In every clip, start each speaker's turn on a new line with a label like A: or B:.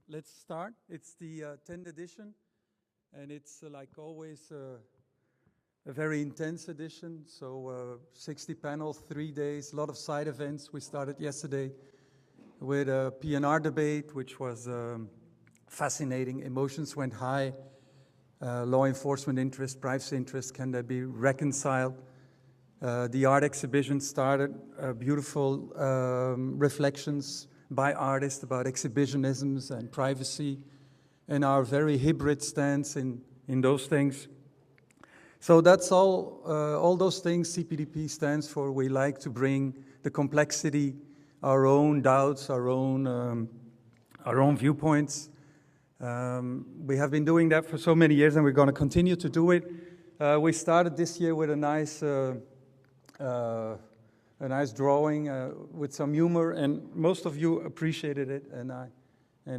A: Let's start. It's the 10th edition, and it's like always a very intense edition. So 60 panels, 3 days, a lot of side events. We started yesterday with a PNR debate, which was fascinating. Emotions went high. Law enforcement interest, privacy interest, can they be reconciled? The art exhibition started, beautiful reflections by artists about exhibitionisms and privacy and our very hybrid stance in those things. So that's all those things CPDP stands for. We like to bring the complexity, our own doubts, our own viewpoints. We have been doing that for so many years, and we're going to continue to do it. We started this year with a nice drawing with some humor, and most of you appreciated it. And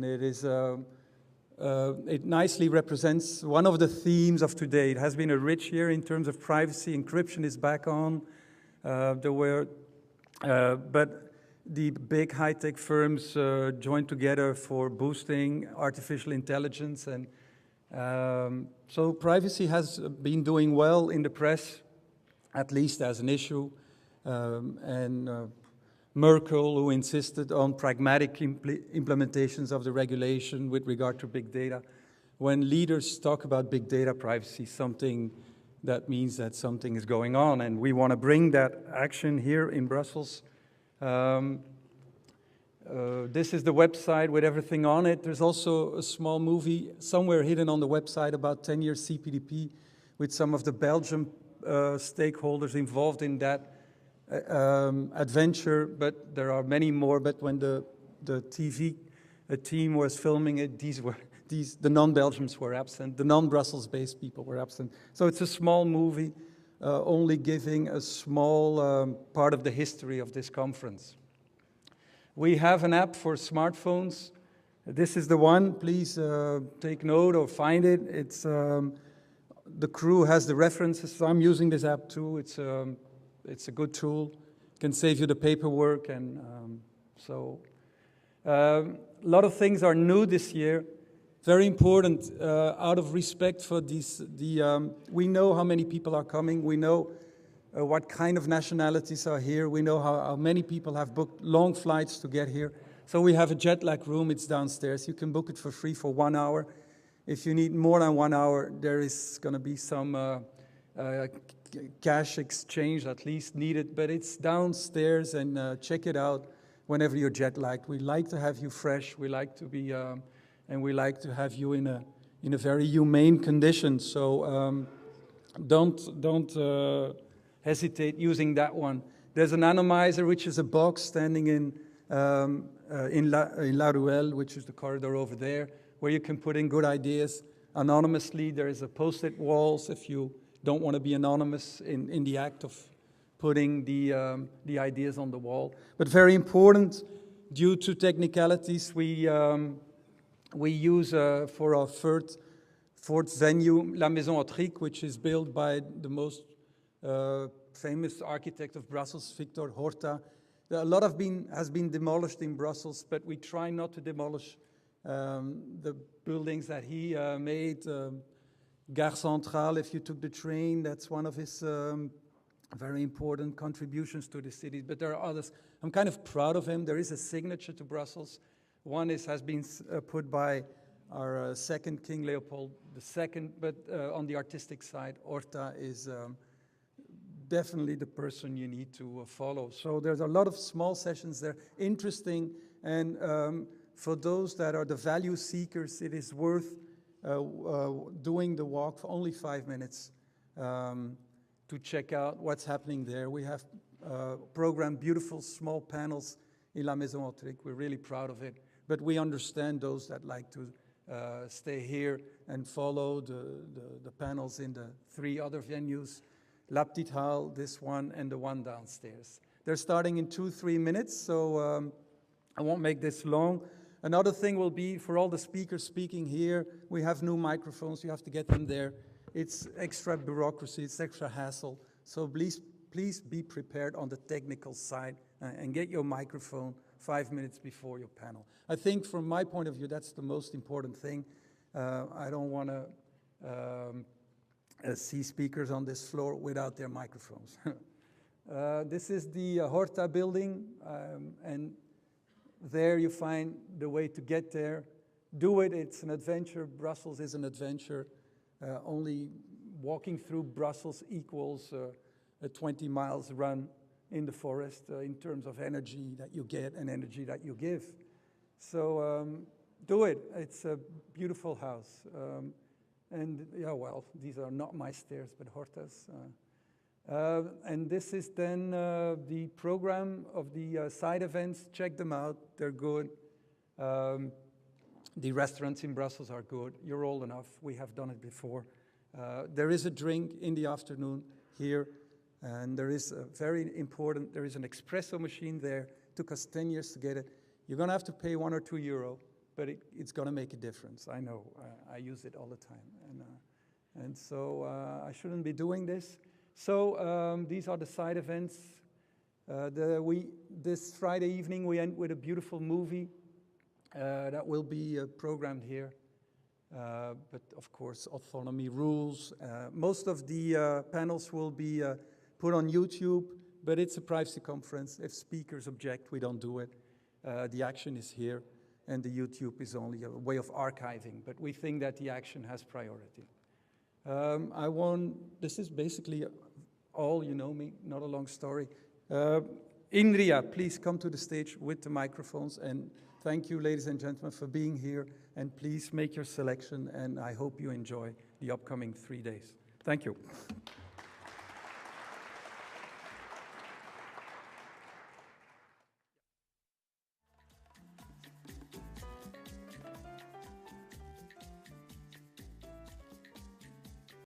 A: it is it nicely represents one of the themes of today. It has been a rich year in terms of privacy. Encryption is back on. But the big high-tech firms joined together for boosting artificial intelligence, and so privacy has been doing well in the press, at least as an issue. And Merkel, who insisted on pragmatic implementations of the regulation with regard to big data. When leaders talk about big data privacy, that means that something is going on, and we want to bring that action here in Brussels. This is the website with everything on it. There's also a small movie somewhere hidden on the website about 10 years CPDP with some of the Belgian stakeholders involved in that adventure, but there are many more. But when the TV team was filming it, the non-Belgians were absent, the non-Brussels-based people were absent. So it's a small movie, only giving a small part of the history of this conference. We have an app for smartphones. This is the one. Please take note or find it. It's the crew has the references. So I'm using this app too. It's a good tool. It can save you the paperwork, and a lot of things are new this year. Very important, out of respect for these. We know how many people are coming. We know what kind of nationalities are here. We know how many people have booked long flights to get here. So we have a jet lag room. It's downstairs. You can book it for free for 1 hour. If you need more than 1 hour, there is going to be some cash exchange at least needed, but it's downstairs, and check it out whenever you're jet lagged. We like to have you fresh. We like to be, and we like to have you in a very humane condition. So don't hesitate using that one. There's an anonymizer, which is a box standing in La Ruelle, which is the corridor over there, where you can put in good ideas anonymously. There is a post-it walls if you don't want to be anonymous in the act of putting the ideas on the wall. But very important, due to technicalities, we use for our fourth venue, La Maison Autrique, which is built by the most famous architect of Brussels, Victor Horta. A lot has been demolished in Brussels, but we try not to demolish the buildings that he made. Gare Centrale, if you took the train, that's one of his very important contributions to the city. But there are others. I'm kind of proud of him. There is a signature to Brussels. One has been put by our second King Leopold II, but on the artistic side, Horta is definitely the person you need to follow. So there's a lot of small sessions there, interesting, and for those that are the value seekers, it is worth doing the walk for only 5 minutes to check out what's happening there. We have programmed beautiful small panels in La Maison Autrique. We're really proud of it. But we understand those that like to stay here and follow the panels in the 3 other venues, La Petite Halle, this one, and the one downstairs. They're starting in 2-3 minutes, so I won't make this long. Another thing will be, for all the speakers speaking here, we have new microphones. You have to get them there. It's extra bureaucracy. It's extra hassle. So please be prepared on the technical side and get your microphone 5 minutes before your panel. I think from my point of view, that's the most important thing. I don't want to see speakers on this floor without their microphones. This is the Hert building, and there you find the way to get there. Do it, it's an adventure. Brussels is an adventure. Only walking through Brussels equals a 20 miles run in the forest in terms of energy that you get and energy that you give. So do it. It's a beautiful house. And yeah, well, these are not my stairs, but Hert's. And this is then the program of the side events. Check them out. They're good. The restaurants in Brussels are good. You're old enough. We have done it before. There is a drink in the afternoon here. And there is a very important, there is an espresso machine there. It took us 10 years to get it. You're going to have to pay €1 or €2, but it's going to make a difference. I know. I use it all the time. And so I shouldn't be doing this. So these are the side events. This Friday evening, we end with a beautiful movie that will be programmed here. But of course, autonomy rules. Most of the panels will be put on YouTube, but it's a privacy conference. If speakers object, we don't do it. The action is here, and the YouTube is only a way of archiving, but we think that the action has priority. This is basically all, you know me, not a long story. Indria, please come to the stage with the microphones, and thank you, ladies and gentlemen, for being here, and please make your selection, and I hope you enjoy the upcoming 3 days. Thank you.